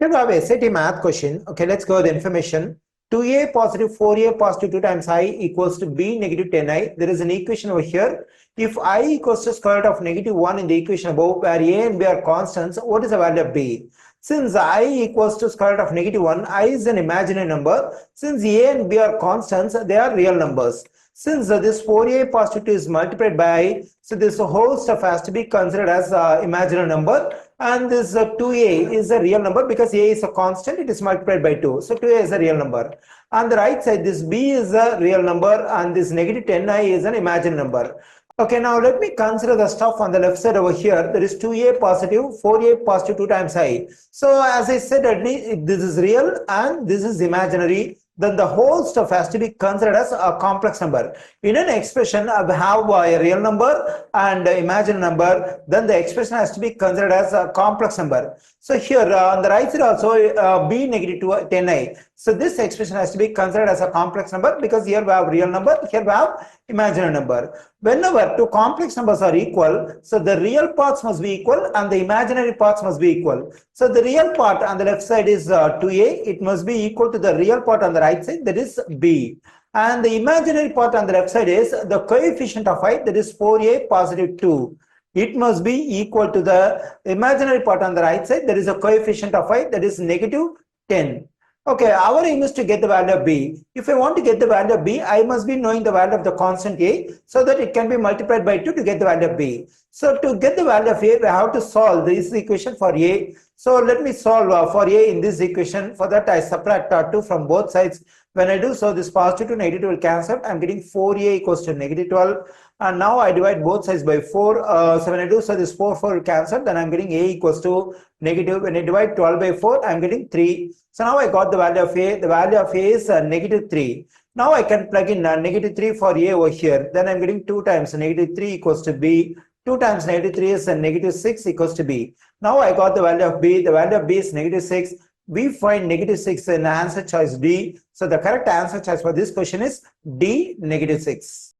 Here we have a SAT math question. Okay, let's go with the information. 2a positive 4a positive 2 times I equals to b negative 10i. There is an equation over here. If I equals to square root of negative 1 in the equation above, where a and b are constants, what is the value of b? Since I equals to square root of negative 1, I is an imaginary number. Since a and b are constants, they are real numbers. Since this 4a positive 2 is multiplied by I, so this whole stuff has to be considered as imaginary number, and this 2a is a real number because a is a constant, it is multiplied by 2. So 2a is a real number. On the right side, this b is a real number and this negative 10i is an imaginary number. Okay, now let me consider the stuff on the left side over here. There is 2a positive, 4a positive 2 times I. So as I said, if this is real and this is imaginary, then the whole stuff has to be considered as a complex number. In an expression, I have a real number and imaginary number, then the expression has to be considered as a complex number. So here on the right side also b negative 10i. So this expression has to be considered as a complex number because here we have real number, here we have imaginary number. Whenever two complex numbers are equal, so the real parts must be equal and the imaginary parts must be equal. So the real part on the left side is 2a, it must be equal to the real part on the right side, that is b. And the imaginary part on the left side is the coefficient of I, that is 4a positive 2. It must be equal to the imaginary part on the right side, there is a coefficient of I, that is negative 10. Okay, our aim is to get the value of b. If I want to get the value of b, I must be knowing the value of the constant a so that it can be multiplied by 2 to get the value of b. So to get the value of a, we have to solve this equation for a. So let me solve for a in this equation. For that, I subtract 2 from both sides. When I do so, this positive to negative will cancel. I'm getting 4a equals to negative 12. And now I divide both sides by 4. So when I do so, this 4 will cancel. Then I'm getting a equals to negative. When I divide 12 by 4, I'm getting 3. So now I got the value of a. The value of a is negative 3. Now I can plug in negative 3 for a over here. Then I'm getting 2 times negative 3 equals to b. 2 times negative 3 is negative 6 equals to b. Now I got the value of b. The value of b is negative 6. We find negative 6 in answer choice D. So the correct answer choice for this question is D, negative 6.